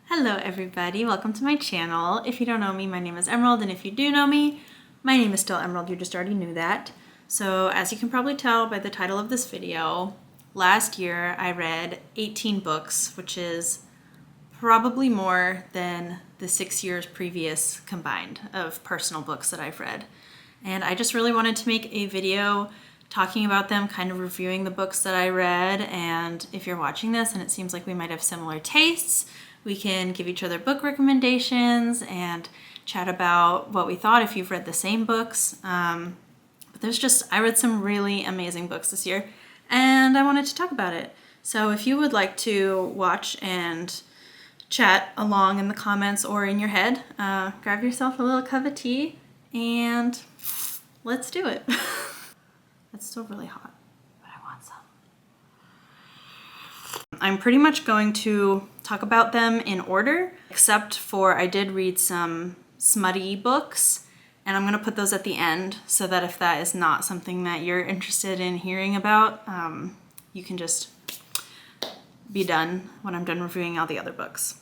Hello everybody, welcome to my channel. If you don't know me, my name is Emerald, and if you do know me, my name is still Emerald, you just already knew that. So as you can probably tell by the title of this video, last year I read 18 books, which is probably more than the 6 years previous combined of personal books that I've read. And I just really wanted to make a video talking about them, kind of reviewing the books that I read, and if you're watching this and it seems like we might have similar tastes, we can give each other book recommendations and chat about what we thought if you've read the same books. But I read some really amazing books this year and I wanted to talk about it. So if you would like to watch and chat along in the comments or in your head, grab yourself a little cup of tea and let's do it. It's still really hot, but I want some. I'm pretty much going to talk about them in order, except for I did read some smutty books, and I'm going to put those at the end so that if that is not something that you're interested in hearing about, you can just be done when I'm done reviewing all the other books.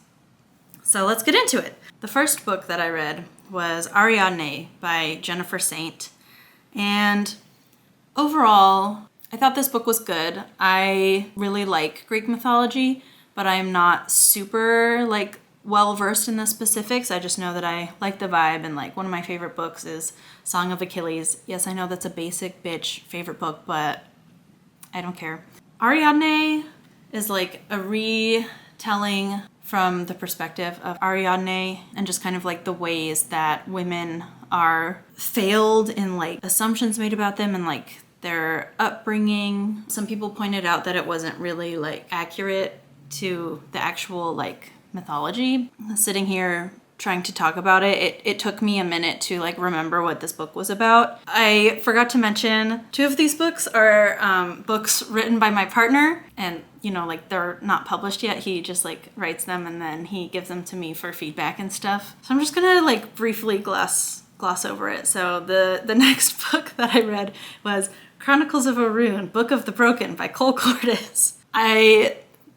So let's get into it. The first book that I read was Ariadne by Jennifer Saint, and overall, I thought this book was good. I really like Greek mythology, but I'm not super well versed in the specifics. I just know that I like the vibe, and one of my favorite books is Song of Achilles. Yes, I know that's a basic bitch favorite book, but I don't care. Ariadne is like a retelling from the perspective of Ariadne and just kind of the ways that women are failed in assumptions made about them and their upbringing. Some people pointed out that it wasn't really accurate to the actual mythology. Sitting here trying to talk about it took me a minute to remember what this book was about. I forgot to mention 2 of these books are books written by my partner, and they're not published yet. He just writes them and then he gives them to me for feedback and stuff. So I'm just gonna briefly gloss over it. So the next book that I read was Chronicles of Orune, Book of the Broken by Cole Cordis.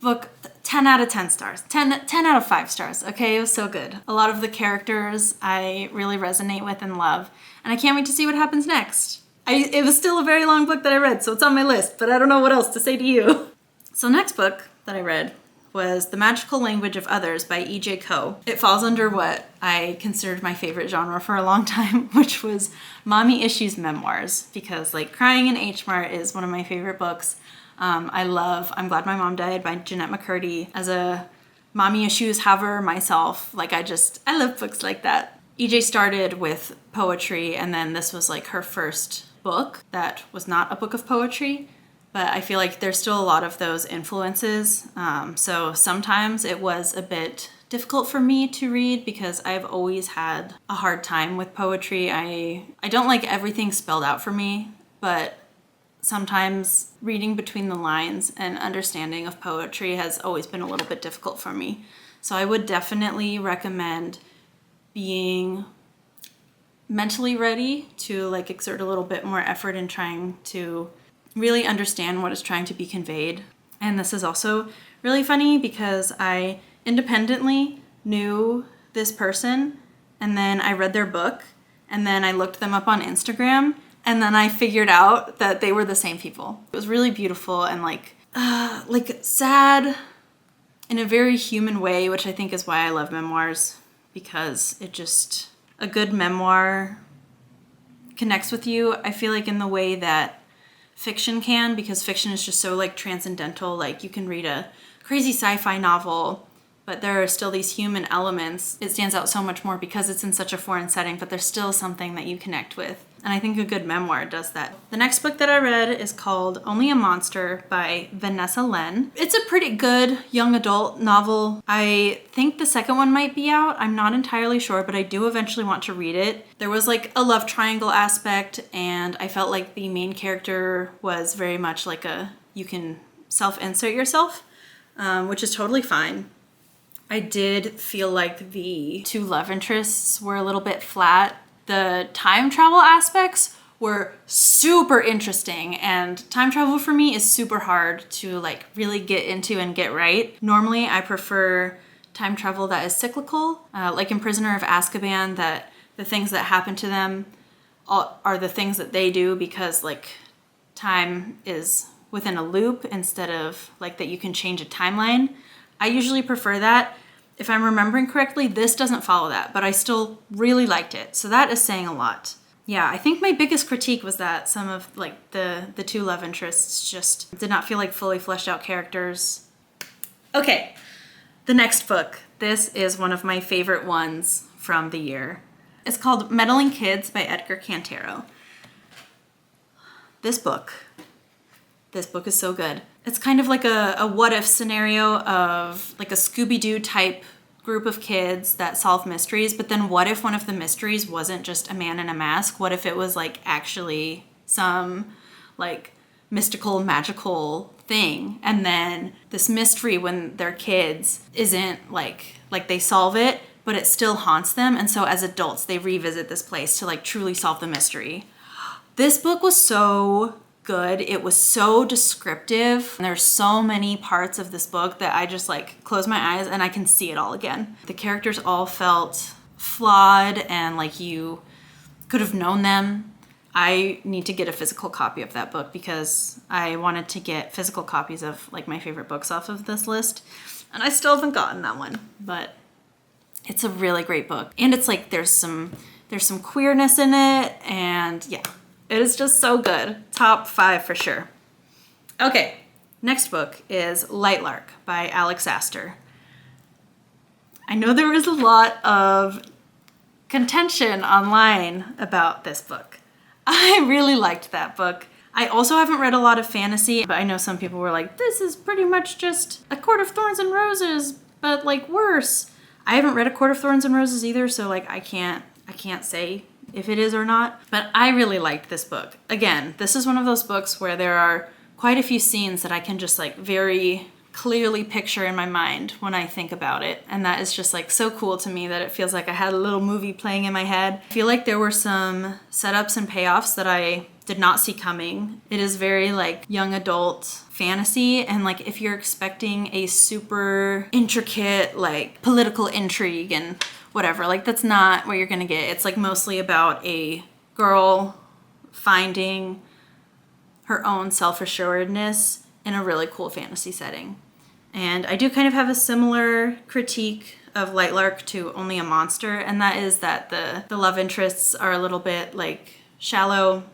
Book 10 out of 10 stars. 10 out of 5 stars, okay? It was so good. A lot of the characters I really resonate with and love, and I can't wait to see what happens next. It was still a very long book that I read, so it's on my list, but I don't know what else to say to you. So next book that I read was The Magical Language of Others by E.J. Koh. It falls under what I considered my favorite genre for a long time, which was mommy issues memoirs, because Crying in H Mart is one of my favorite books. I love I'm Glad My Mom Died by Jeanette McCurdy. As a mommy issues haver myself, I love books like that. EJ started with poetry, and then this was her first book that was not a book of poetry, but I feel there's still a lot of those influences. So sometimes it was a bit difficult for me to read because I've always had a hard time with poetry. I don't like everything spelled out for me, but sometimes reading between the lines and understanding of poetry has always been a little bit difficult for me. So I would definitely recommend being mentally ready to exert a little bit more effort in trying to really understand what is trying to be conveyed. And this is also really funny because I independently knew this person, and then I read their book, and then I looked them up on Instagram, and then I figured out that they were the same people. It was really beautiful and sad in a very human way, which I think is why I love memoirs, because a good memoir connects with you, I feel in the way that fiction can, because fiction is just so transcendental. You can read a crazy sci-fi novel, but there are still these human elements. It stands out so much more because it's in such a foreign setting, but there's still something that you connect with. And I think a good memoir does that. The next book that I read is called Only a Monster by Vanessa Len. It's a pretty good young adult novel. I think the second one might be out. I'm not entirely sure, but I do eventually want to read it. There was a love triangle aspect, and I felt the main character was very much you can self-insert yourself, which is totally fine. I did feel the 2 love interests were a little bit flat. The time travel aspects were super interesting, and time travel for me is super hard to really get into and get right. Normally I prefer time travel that is cyclical, like in Prisoner of Azkaban, that the things that happen to them are the things that they do because like time is within a loop instead of like that you can change a timeline. I usually prefer that. If I'm remembering correctly, this doesn't follow that, but I still really liked it. So that is saying a lot. Yeah, I think my biggest critique was that some of like the two love interests just did not feel like fully fleshed out characters. Okay, the next book. This is one of my favorite ones from the year. It's called Meddling Kids by Edgar Cantero. This book is so good. It's kind of like a what if scenario of like a Scooby-Doo type group of kids that solve mysteries, but then what if one of the mysteries wasn't just a man in a mask? What if it was like actually some like mystical, magical thing? And then this mystery when they're kids isn't like they solve it, but it still haunts them. And so as adults, they revisit this place to like truly solve the mystery. This book was so good. It was so descriptive. And there's so many parts of this book that I just like close my eyes and I can see it all again. The characters all felt flawed and like you could have known them. I need to get a physical copy of that book because I wanted to get physical copies of like my favorite books off of this list. And I still haven't gotten that one, but it's a really great book. And it's like there's some queerness in it, and yeah, it is just so good. Top 5 for sure. Okay, next book is Lightlark by Alex Aster. I know there was a lot of contention online about this book. I really liked that book. I also haven't read a lot of fantasy, but I know some people were like, this is pretty much just A Court of Thorns and Roses, but like worse. I haven't read A Court of Thorns and Roses either, so like I can't say if it is or not, but I really liked this book. Again, this is one of those books where there are quite a few scenes that I can just like very clearly picture in my mind when I think about it, and that is just like so cool to me that it feels like I had a little movie playing in my head. I feel like there were some setups and payoffs that I did not see coming. It is very like young adult fantasy, and like if you're expecting a super intricate like political intrigue and whatever, like that's not what you're gonna get. It's like mostly about a girl finding her own self-assuredness in a really cool fantasy setting. And I do kind of have a similar critique of Lightlark to Only a Monster, and that is that the love interests are a little bit like shallow,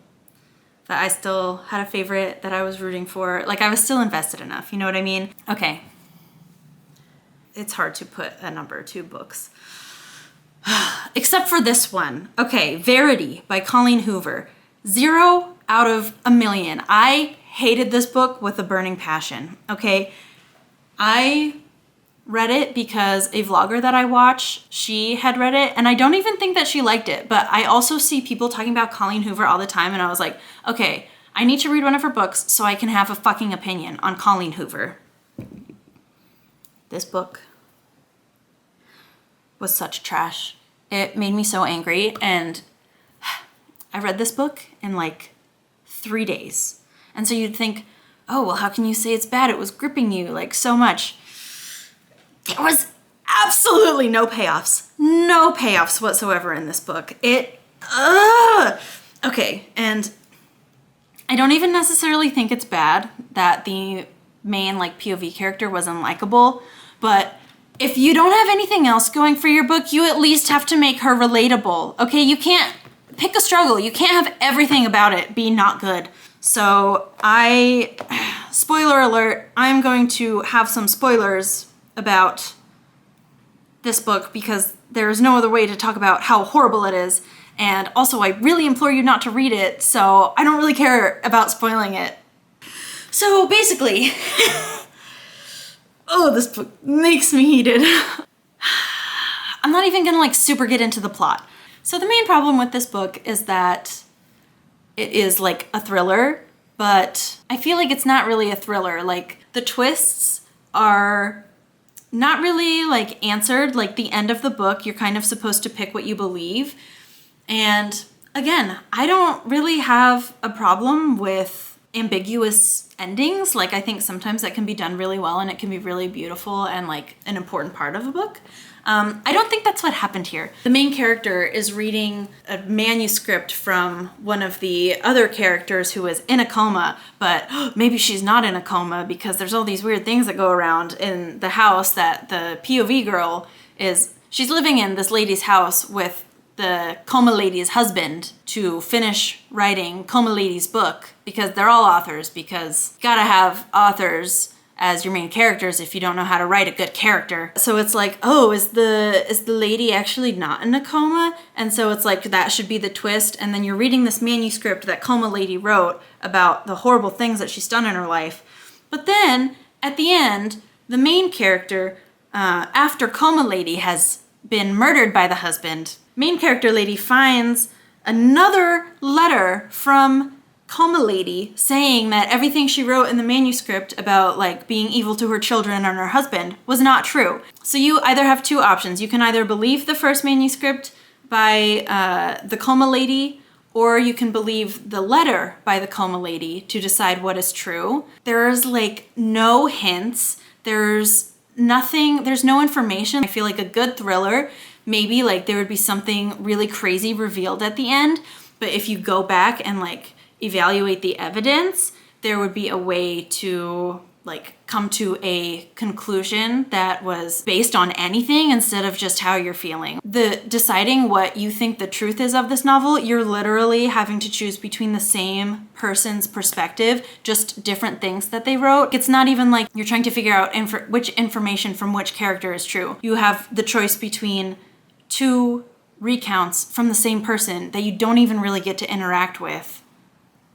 that I still had a favorite that I was rooting for. Like I was still invested enough, you know what I mean? Okay. It's hard to put a number to books. Except for this one. Okay, Verity by Colleen Hoover. 0 out of a million. I hated this book with a burning passion, okay? I read it because a vlogger that I watch, she had read it, and I don't even think that she liked it, but I also see people talking about Colleen Hoover all the time, and I was like, okay, I need to read one of her books so I can have a fucking opinion on Colleen Hoover. This book was such trash. It made me so angry, and I read this book in like 3 days. And so you'd think, oh, well, how can you say it's bad? It was gripping you like so much. There was absolutely no payoffs whatsoever in this book. Okay, and I don't even necessarily think it's bad that the main like POV character was unlikable, but if you don't have anything else going for your book, you at least have to make her relatable, okay? You can't pick a struggle. You can't have everything about it be not good. So spoiler alert, I'm going to have some spoilers about this book because there is no other way to talk about how horrible it is. And also I really implore you not to read it, so I don't really care about spoiling it. So basically, oh, this book makes me heated. I'm not even gonna like super get into the plot. So the main problem with this book is that it is like a thriller, but I feel like it's not really a thriller. Like the twists are not really like answered. Like the end of the book, you're kind of supposed to pick what you believe. And again, I don't really have a problem with ambiguous endings. Like, I think sometimes that can be done really well and it can be really beautiful and like an important part of a book. I don't think that's what happened here. The main character is reading a manuscript from one of the other characters who is in a coma, but maybe she's not in a coma because there's all these weird things that go around in the house that the POV girl she's living in this lady's house with the coma lady's husband to finish writing coma lady's book, because they're all authors, because you gotta have authors as your main characters if you don't know how to write a good character. So it's like, oh, is the lady actually not in a coma? And so it's like, that should be the twist. And then you're reading this manuscript that coma lady wrote about the horrible things that she's done in her life. But then at the end, the main character, after coma lady has been murdered by the husband, main character lady finds another letter from coma lady saying that everything she wrote in the manuscript about like being evil to her children and her husband was not true. So you either have two options. You can either believe the first manuscript by the coma lady, or you can believe the letter by the coma lady to decide what is true. There's like no hints. There's nothing, there's no information. I feel like a good thriller, maybe like there would be something really crazy revealed at the end, but if you go back and like evaluate the evidence, there would be a way to like come to a conclusion that was based on anything instead of just how you're feeling. The deciding what you think the truth is of this novel, you're literally having to choose between the same person's perspective, just different things that they wrote. It's not even like you're trying to figure out which information from which character is true. You have the choice between two recounts from the same person that you don't even really get to interact with.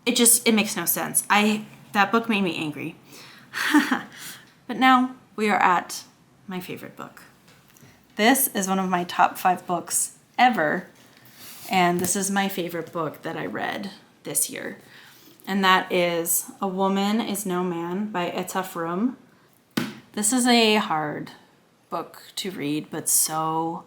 It makes no sense. That book made me angry. But now we are at my favorite book. This is one of my top 5 books ever, and this is my favorite book that I read this year. And that is A Woman Is No Man by Etta Frum. This is a hard book to read, but so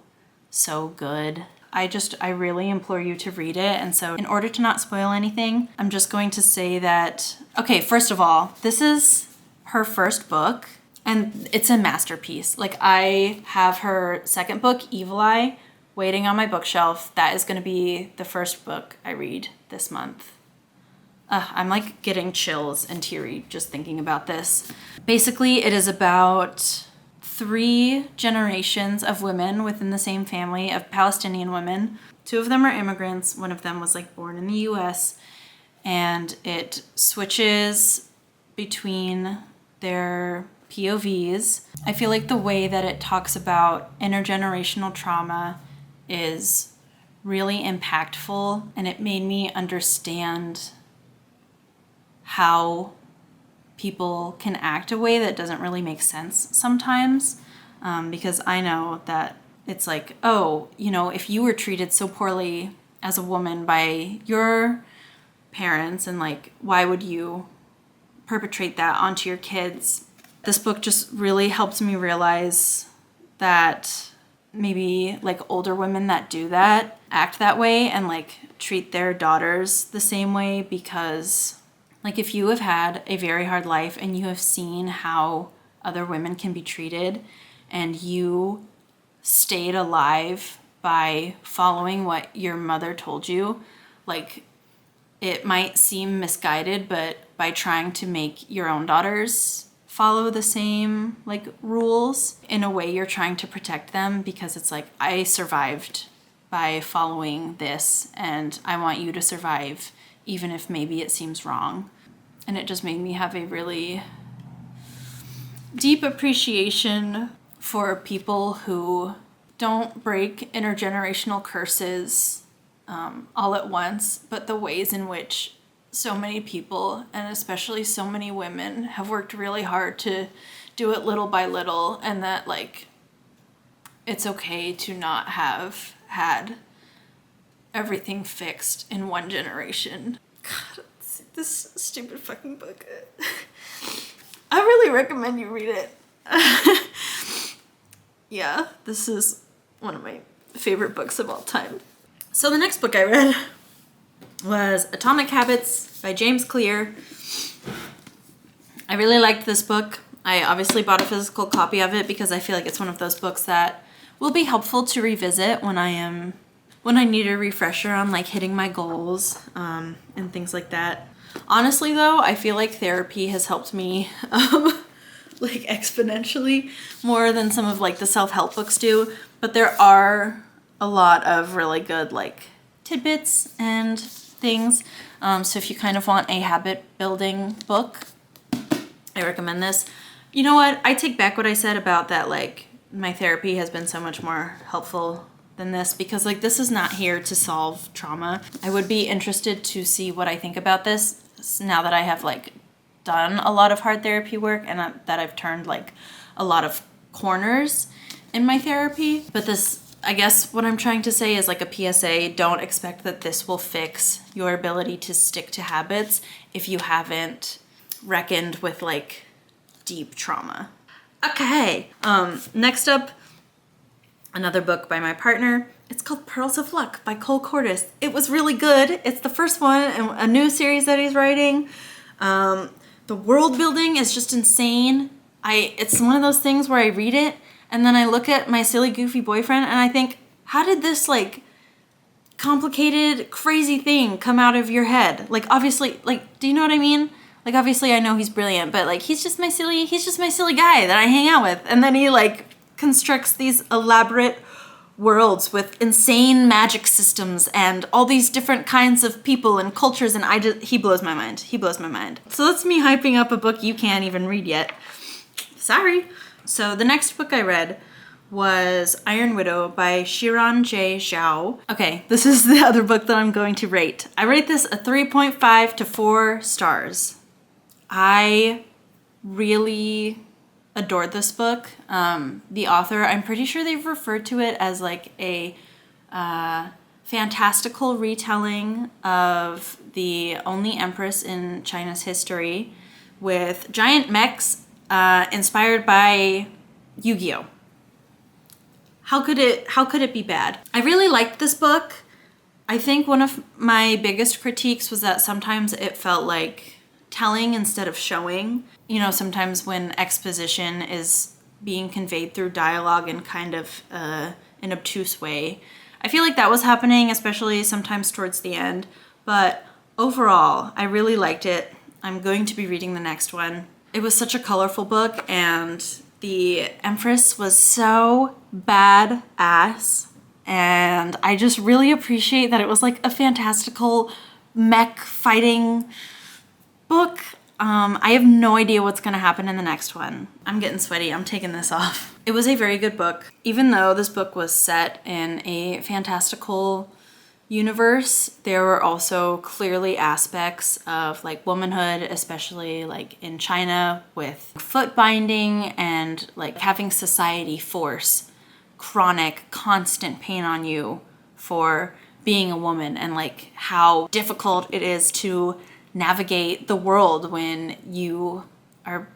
good. I really implore you to read it. And so in order to not spoil anything, I'm just going to say that, okay, first of all, this is her first book and it's a masterpiece. Like, I have her second book, Evil Eye, waiting on my bookshelf. That is going to be the first book I read this month. I'm like getting chills and teary just thinking about this. Basically, it is about 3 generations of women within the same family of Palestinian women. 2 of them are immigrants. One of them was like born in the US, and it switches between their POVs. I feel like the way that it talks about intergenerational trauma is really impactful, and it made me understand how people can act a way that doesn't really make sense sometimes, because I know that it's like, oh, if you were treated so poorly as a woman by your parents, and like, why would you perpetrate that onto your kids? This book just really helped me realize that maybe like older women that do that act that way and like treat their daughters the same way, because like, if you have had a very hard life and you have seen how other women can be treated, and you stayed alive by following what your mother told you, like, it might seem misguided, but by trying to make your own daughters follow the same like rules, in a way you're trying to protect them, because it's like, I survived by following this and I want you to survive, even if maybe it seems wrong. And it just made me have a really deep appreciation for people who don't break intergenerational curses all at once, but the ways in which so many people, and especially so many women, have worked really hard to do it little by little, and that like, it's okay to not have had everything fixed in one generation. God, this stupid fucking book. I really recommend you read it. Yeah, this is one of my favorite books of all time. So the next book I read was Atomic Habits by James Clear. I really liked this book. I obviously bought a physical copy of it because I feel like it's one of those books that will be helpful to revisit when I need a refresher on like hitting my goals and things like that. Honestly though, I feel like therapy has helped me like exponentially more than some of like the self-help books do, but there are a lot of really good like tidbits and things. So if you kind of want a habit building book, I recommend this. You know what? I take back what I said about that, like, my therapy has been so much more helpful than this because, like, this is not here to solve trauma. I would be interested to see what I think about this now that I have, like, done a lot of hard therapy work and that I've turned, like, a lot of corners in my therapy. But this, I guess what I'm trying to say is like a PSA, don't expect that this will fix your ability to stick to habits if you haven't reckoned with, like, deep trauma. Okay, next up, another book by my partner. It's called Pearls of Luck by Cole Cordis. It was really good. It's the first one in a new series that he's writing. The world building is just insane. It's one of those things where I read it and then I look at my silly goofy boyfriend and I think, how did this like complicated, crazy thing come out of your head? Like, obviously, like, do you know what I mean? Like, obviously I know he's brilliant, but like, he's just my silly guy that I hang out with. And then he like constructs these elaborate worlds with insane magic systems and all these different kinds of people and cultures. And he blows my mind. He blows my mind. So that's me hyping up a book you can't even read yet. Sorry. So the next book I read was Iron Widow by Shiran J. Zhao. Okay, this is the other book that I'm going to rate. I rate this a 3.5 to 4 stars. I really adored this book. The author, I'm pretty sure they've referred to it as like a fantastical retelling of the only empress in China's history with giant mechs inspired by Yu-Gi-Oh! How could it be bad? I really liked this book. I think one of my biggest critiques was that sometimes it felt like telling instead of showing. You know, sometimes when exposition is being conveyed through dialogue in kind of an obtuse way. I feel like that was happening, especially sometimes towards the end. But overall, I really liked it. I'm going to be reading the next one. It was such a colorful book, and the Empress was so badass. And I just really appreciate that it was like a fantastical mech fighting book. I have no idea what's gonna happen in the next one. I'm getting sweaty, I'm taking this off. It was a very good book. Even though this book was set in a fantastical universe, there were also clearly aspects of like womanhood, especially like in China with foot binding and like having society force chronic, constant pain on you for being a woman, and like how difficult it is to navigate the world when you are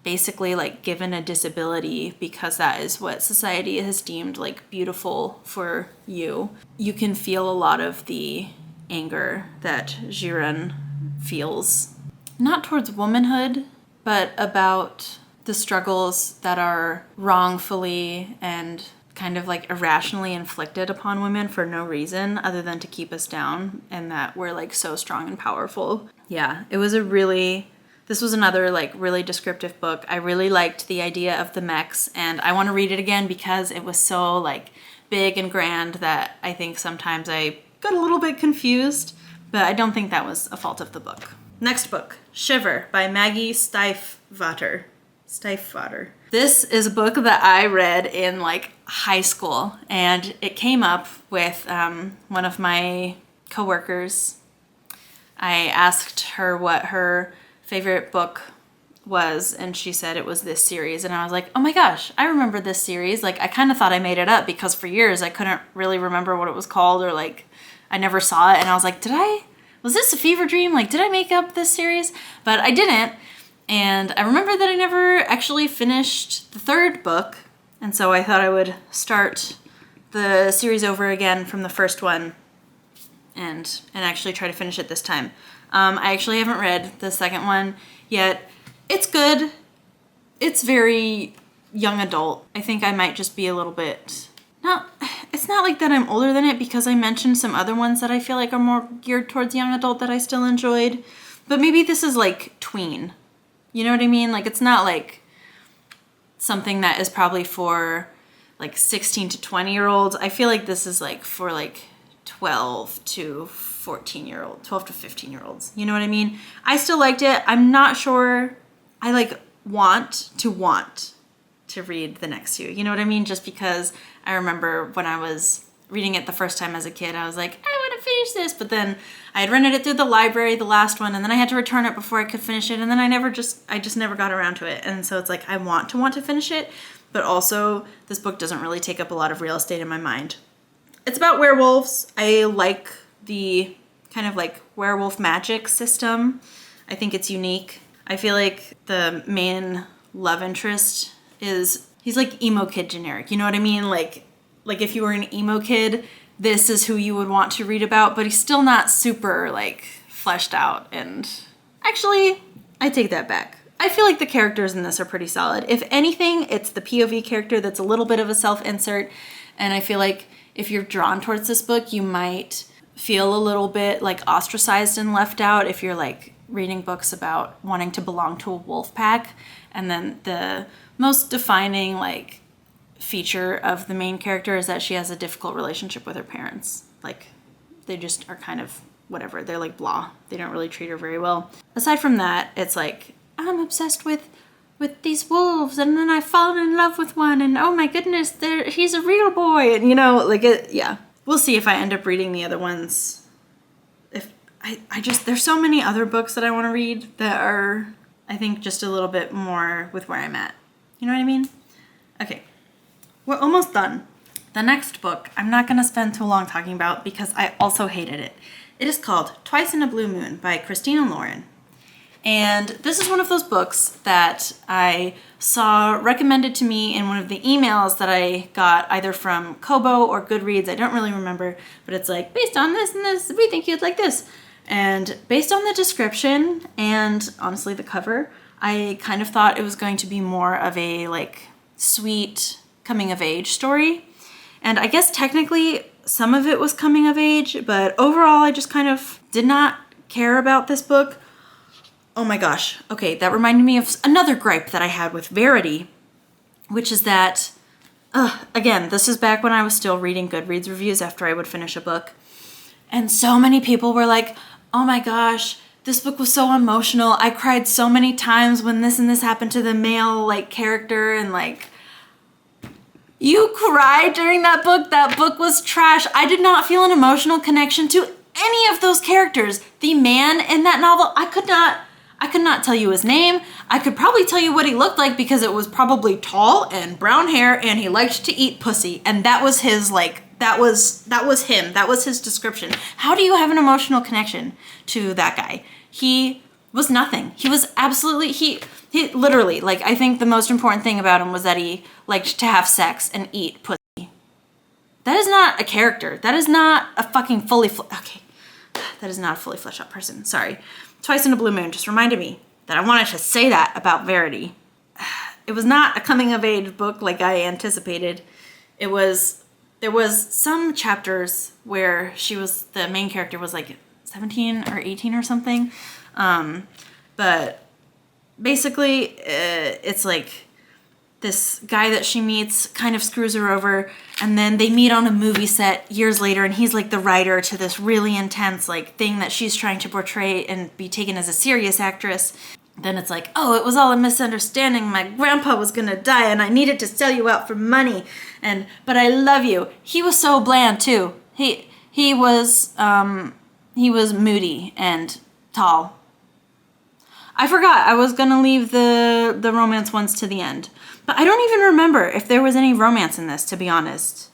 basically like given a disability because that is what society has deemed like beautiful for you. You can feel a lot of the anger that Jiren feels, not towards womanhood, but about the struggles that are wrongfully and kind of like irrationally inflicted upon women for no reason other than to keep us down, and that we're like so strong and powerful. Yeah, this was another like really descriptive book. I really liked the idea of the mechs, and I want to read it again because it was so like big and grand that I think sometimes I got a little bit confused, but I don't think that was a fault of the book. Next book, Shiver by Maggie Stiefvater. This is a book that I read in like high school, and it came up with one of my coworkers. I asked her what her favorite book was, and she said it was this series, and I was like, oh my gosh, I remember this series. Like, I kind of thought I made it up because for years I couldn't really remember what it was called, or like I never saw it, and I was like, was this a fever dream? Like, did I make up this series? But I didn't. And I remember that I never actually finished the third book, and so I thought I would start the series over again from the first one. and actually try to finish it this time. I actually haven't read the second one yet. It's good. It's very young adult. I think I might just be a little bit, it's not like that I'm older than it, because I mentioned some other ones that I feel like are more geared towards young adult that I still enjoyed. But maybe this is like tween. You know what I mean? Like, it's not like something that is probably for like 16 to 20-year-olds. I feel like this is like for like 12 to 14-year-old, 12 to 15-year-olds. You know what I mean? I still liked it. I'm not sure I like want to read the next two. You know what I mean? Just because I remember when I was reading it the first time as a kid, I was like, I want to finish this. But then I had rented it through the library, the last one, and then I had to return it before I could finish it. And then I just never got around to it. And so it's like, I want to finish it, but also this book doesn't really take up a lot of real estate in my mind. It's about werewolves. I like the kind of like werewolf magic system. I think it's unique. I feel like the main love interest he's like emo kid generic. You know what I mean? Like if you were an emo kid, this is who you would want to read about, but he's still not super like fleshed out. And actually, I take that back. I feel like the characters in this are pretty solid. If anything, it's the POV character that's a little bit of a self-insert. And I feel like if you're drawn towards this book, you might feel a little bit like ostracized and left out if you're like reading books about wanting to belong to a wolf pack. And then the most defining like feature of the main character is that she has a difficult relationship with her parents. Like, they just are kind of whatever. They're like blah. They don't really treat her very well. Aside from that, it's like, I'm obsessed with these wolves, and then I've fallen in love with one, and oh my goodness, he's a real boy. And you know, like yeah. We'll see if I end up reading the other ones. If I just, there's so many other books that I want to read that are, I think, just a little bit more with where I'm at. You know what I mean? Okay. We're almost done. The next book, I'm not going to spend too long talking about because I also hated it. It is called Twice in a Blue Moon by Christina Lauren. And this is one of those books that I saw recommended to me in one of the emails that I got either from Kobo or Goodreads. I don't really remember, but it's like, based on this and this, we think you'd like this. And based on the description and honestly the cover, I kind of thought it was going to be more of a like sweet coming of age story. And I guess technically some of it was coming of age, but overall I just kind of did not care about this book. Oh my gosh. Okay, that reminded me of another gripe that I had with Verity, which is that, again, this is back when I was still reading Goodreads reviews after I would finish a book. And so many people were like, oh my gosh, this book was so emotional. I cried so many times when this and this happened to the male like character, and like, you cried during that book? That book was trash. I did not feel an emotional connection to any of those characters. The man in that novel, I could not tell you his name. I could probably tell you what he looked like because it was probably tall and brown hair and he liked to eat pussy. And that was his like, that was him. That was his description. How do you have an emotional connection to that guy? He was nothing. He was absolutely, he literally, like, I think the most important thing about him was that he liked to have sex and eat pussy. That is not a character. That is not a fucking that is not a fully fleshed out person. Sorry. Twice in a Blue Moon just reminded me that I wanted to say that about Verity. It was not a coming of age book like I anticipated. There was some chapters where the main character was like 17 or 18 or something. But basically it's like this guy that she meets kind of screws her over, and then they meet on a movie set years later, and he's like the writer to this really intense like thing that she's trying to portray and be taken as a serious actress. Then it's like, oh, it was all a misunderstanding. My grandpa was gonna die and I needed to sell you out for money. But I love you. He was so bland too. He was moody and tall. I forgot I was gonna leave the romance ones to the end. But I don't even remember if there was any romance in this, to be honest.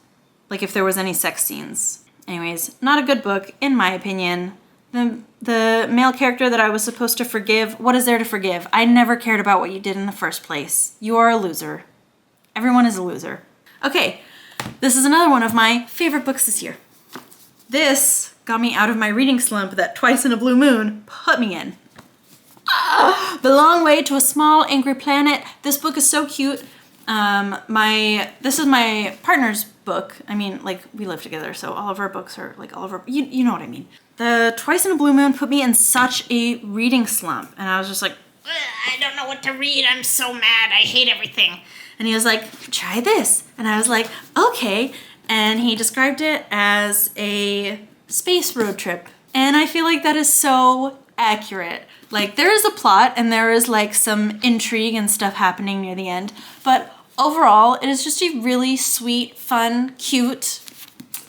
Like if there was any sex scenes. Anyways, not a good book, in my opinion. The male character that I was supposed to forgive, what is there to forgive? I never cared about what you did in the first place. You are a loser. Everyone is a loser. Okay, this is another one of my favorite books this year. This got me out of my reading slump that Twice in a Blue Moon put me in. The Long Way to a Small Angry Planet. This book is so cute. This is my partner's book. I mean, like, we live together, so all of our books are like you know what I mean. The Twice in a Blue Moon put me in such a reading slump, and I was just like, I don't know what to read. I'm so mad. I hate everything. And he was like, try this. And I was like, okay. And he described it as a space road trip. And I feel like that is so accurate. Like, there is a plot and there is like some intrigue and stuff happening near the end, but overall it is just a really sweet, fun, cute,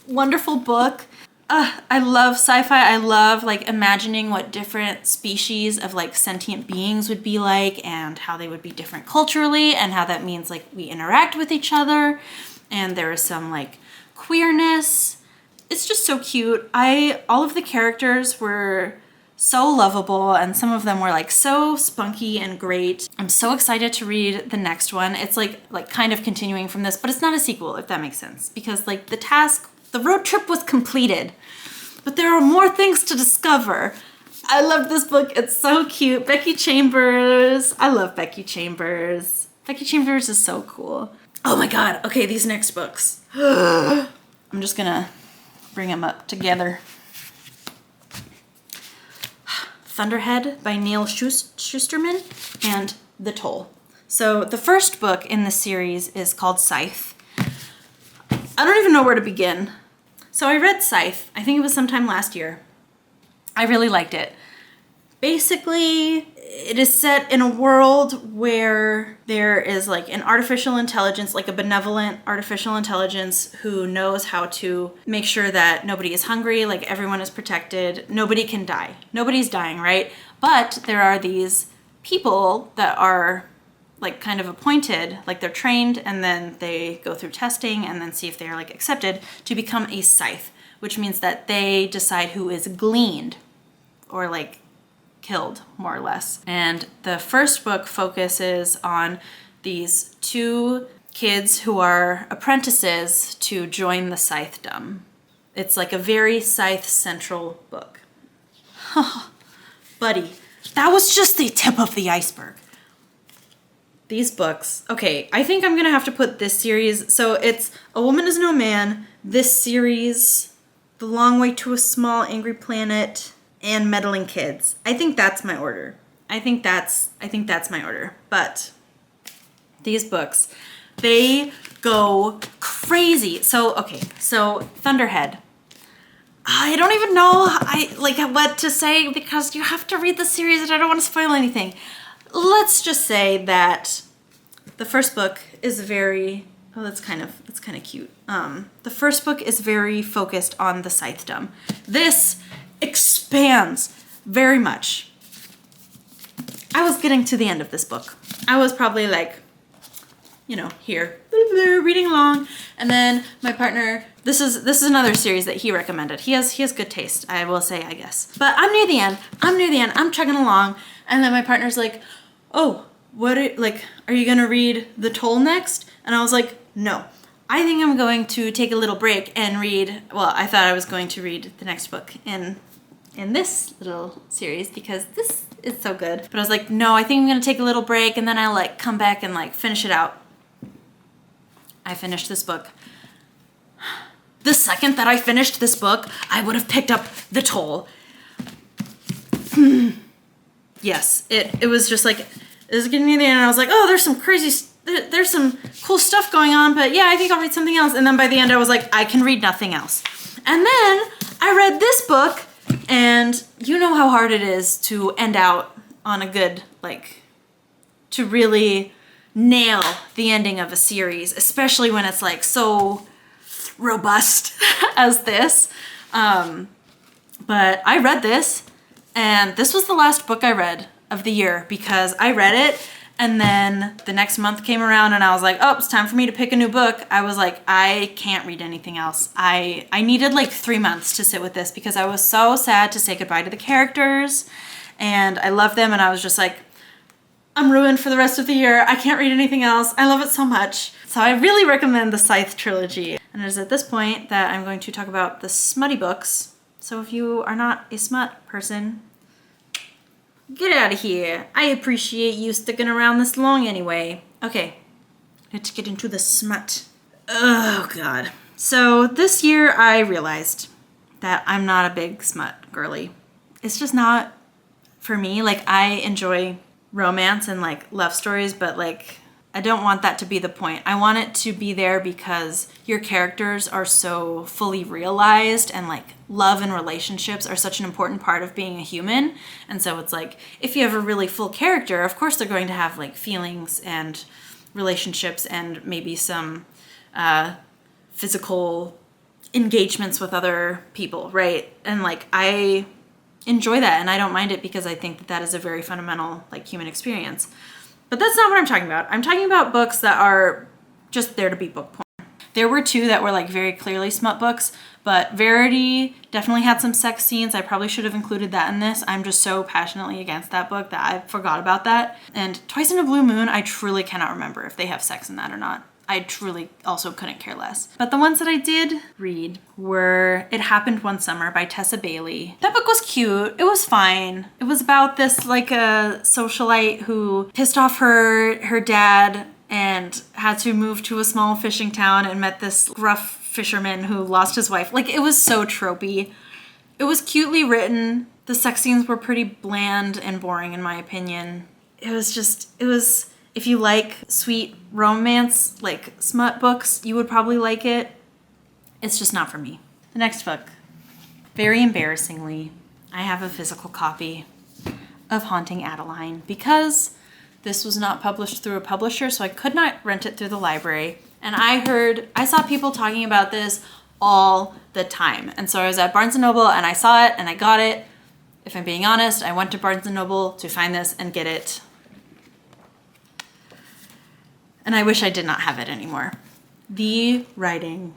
wonderful book. I love sci-fi. I love like imagining what different species of like sentient beings would be like and how they would be different culturally and how that means like we interact with each other. And there is some like queerness. It's just so cute. All of the characters were so lovable and some of them were like so spunky and great. I'm so excited to read the next one. It's like kind of continuing from this, but it's not a sequel, if that makes sense, because like the road trip was completed, but there are more things to discover. I love this book. It's so cute. Becky Chambers. I love Becky Chambers. Becky Chambers is so cool. Oh my God. Okay, these next books. I'm just gonna bring them up together. Thunderhead by Neal Shusterman and The Toll. So the first book in the series is called Scythe. I don't even know where to begin. So I read Scythe. I think it was sometime last year. I really liked it. Basically, it is set in a world where there is like an artificial intelligence, like a benevolent artificial intelligence who knows how to make sure that nobody is hungry, like everyone is protected, nobody can die. Nobody's dying, right? But there are these people that are like kind of appointed, like they're trained and then they go through testing and then see if they're like accepted to become a scythe, which means that they decide who is gleaned or like killed, more or less. And the first book focuses on these two kids who are apprentices to join the scythedom. It's like a very scythe central book. Buddy, that was just the tip of the iceberg. These books, okay, I think I'm gonna have to put this series, so it's A Woman Is No Man, this series, The Long Way to a Small Angry Planet, and Meddling Kids. I think that's my order. I think that's my order. But these books, they go crazy. So Thunderhead. I don't even know what to say because you have to read the series and I don't want to spoil anything. Let's just say that the first book is very, that's kind of cute. The first book is very focused on the scythedom. This expands very much. I was getting to the end of this book. I was probably like, here, reading along, and then my partner, this is another series that he recommended. He has good taste, I will say, I guess. But I'm near the end. I'm chugging along, and then my partner's like, "Oh, are you gonna read The Toll next?" And I was like, "No. I think I'm going to take a little break and read," well, I thought I was going to read the next book in this little series because this is so good. But I was like, no, I think I'm gonna take a little break and then I'll like come back and like finish it out. I finished this book. The second that I finished this book, I would have picked up The Toll. Yes, it was just like, it was getting near the end and I was like, oh, there's some cool stuff going on, but yeah, I think I'll read something else. And then by the end I was like, I can read nothing else. And then I read this book, and you know how hard it is to end out on a good, to really nail the ending of a series, especially when it's like so robust as this. But I read this, and this was the last book I read of the year because I read it and then the next month came around and I was like, oh, it's time for me to pick a new book. I was like, I can't read anything else. I needed like 3 months to sit with this because I was so sad to say goodbye to the characters and I love them and I was just like, I'm ruined for the rest of the year. I can't read anything else. I love it so much. So I really recommend the Scythe trilogy. And it is at this point that I'm going to talk about the smutty books. So if you are not a smut person, get out of here. I appreciate you sticking around this long anyway. Okay, let's get into the smut. Oh, God. So this year I realized that I'm not a big smut girly. It's just not for me. Like, I enjoy romance and like love stories, but like I don't want that to be the point. I want it to be there because your characters are so fully realized, and like love and relationships are such an important part of being a human. And so it's like, if you have a really full character, of course they're going to have like feelings and relationships and maybe some physical engagements with other people, right? And like I enjoy that, and I don't mind it because I think that that is a very fundamental like human experience. But that's not what I'm talking about. I'm talking about books that are just there to be book porn. There were two that were like very clearly smut books, but Verity definitely had some sex scenes. I probably should have included that in this. I'm just so passionately against that book that I forgot about that. And Twice in a Blue Moon, I truly cannot remember if they have sex in that or not. I truly also couldn't care less. But the ones that I did read were It Happened One Summer by Tessa Bailey. That book was cute. It was fine. It was about this like a socialite who pissed off her dad and had to move to a small fishing town and met this gruff fisherman who lost his wife. Like, it was so tropey. It was cutely written. The sex scenes were pretty bland and boring in my opinion. It was if you like sweet romance, like smut books, you would probably like it. It's just not for me. The next book. Very embarrassingly, I have a physical copy of Haunting Adeline because this was not published through a publisher, so I could not rent it through the library. And I saw people talking about this all the time. And so I was at Barnes & Noble and I saw it and I got it. If I'm being honest, I went to Barnes & Noble to find this and get it. And I wish I did not have it anymore. The writing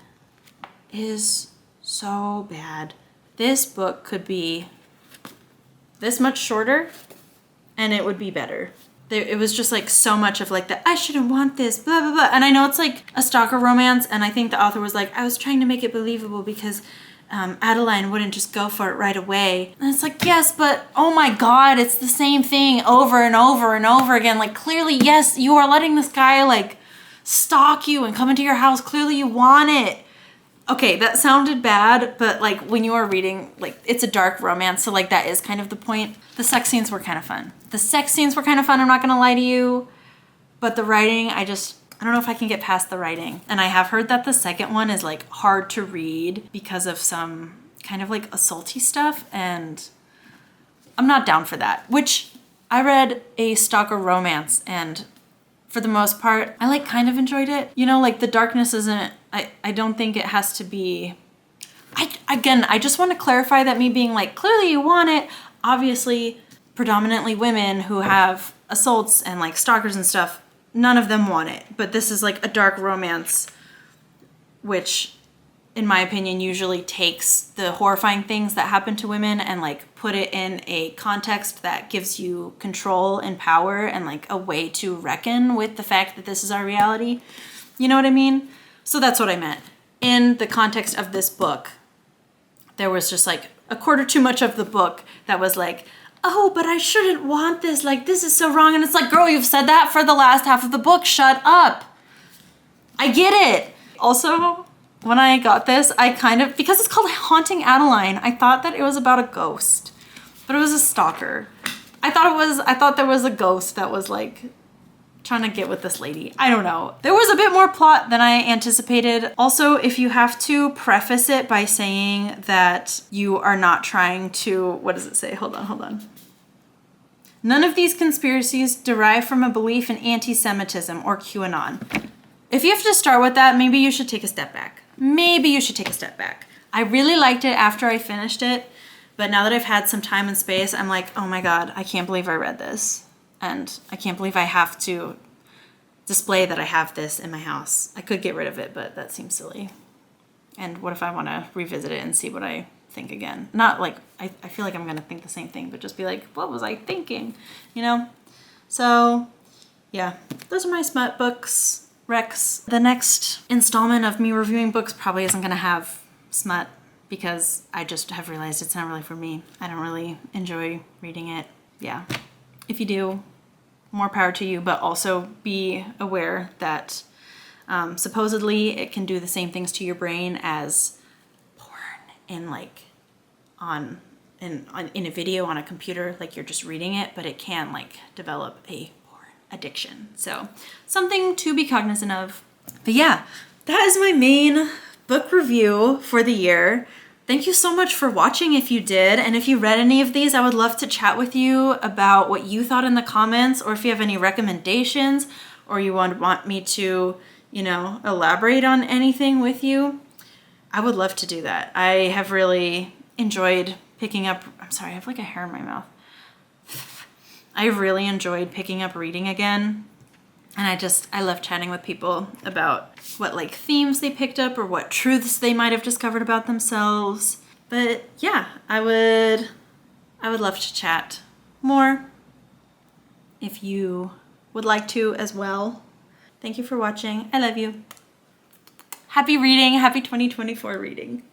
is so bad. This book could be this much shorter and it would be better. It was just like so much of like the I shouldn't want this, blah, blah, blah. And I know it's like a stalker romance, and I think the author was like, I was trying to make it believable because Adeline wouldn't just go for it right away. And it's like, yes, but oh my God, it's the same thing over and over and over again. Like, clearly, yes, you are letting this guy like stalk you and come into your house. Clearly you want it. Okay, that sounded bad, but like when you are reading, like it's a dark romance, so like that is kind of the point. The sex scenes were kind of fun. I'm not gonna lie to you, but the writing, I don't know if I can get past the writing. And I have heard that the second one is like hard to read because of some kind of like assaulty stuff, and I'm not down for that. Which I read a stalker romance, and for the most part, I like kind of enjoyed it. You know, like the darkness isn't, I don't think it has to be, I just want to clarify that me being like, clearly you want it. Obviously, predominantly women who have assaults and like stalkers and stuff, none of them want it. But this is like a dark romance, which in my opinion usually takes the horrifying things that happen to women and like put it in a context that gives you control and power and like a way to reckon with the fact that this is our reality. You know what I mean? So that's what I meant. In the context of this book, there was just like a quarter too much of the book that was like, oh, but I shouldn't want this. Like, this is so wrong. And it's like, girl, you've said that for the last half of the book. Shut up. I get it. Also, when I got this, I kind of, because it's called Haunting Adeline, I thought that it was about a ghost, but it was a stalker. I thought there was a ghost that was like trying to get with this lady. I don't know. There was a bit more plot than I anticipated. Also, if you have to preface it by saying that you are not trying to, what does it say? Hold on. None of these conspiracies derive from a belief in anti-Semitism or QAnon. If you have to start with that, maybe you should take a step back. I really liked it after I finished it, but now that I've had some time and space, I'm like, oh my God, I can't believe I read this. And I can't believe I have to display that I have this in my house. I could get rid of it, but that seems silly. And what if I want to revisit it and see what I think again? Not like, I feel like I'm going to think the same thing, but just be like, what was I thinking? You know? So, yeah, those are my smut books. Rex. The next installment of me reviewing books probably isn't going to have smut because I just have realized it's not really for me. I don't really enjoy reading it. Yeah. If you do, more power to you, but also be aware that supposedly it can do the same things to your brain as porn in like in a video on a computer, like you're just reading it, but it can like develop a porn addiction. So something to be cognizant of. But yeah, that is my main book review for the year. Thank you so much for watching if you did. And if you read any of these, I would love to chat with you about what you thought in the comments, or if you have any recommendations, or you want me to, you know, elaborate on anything with you. I would love to do that. I have really enjoyed picking up, I'm sorry, I have like a hair in my mouth. I've really enjoyed picking up reading again. And I love chatting with people about what like themes they picked up or what truths they might have discovered about themselves. But yeah, I would love to chat more if you would like to as well. Thank you for watching. I love you. Happy reading. Happy 2024 reading.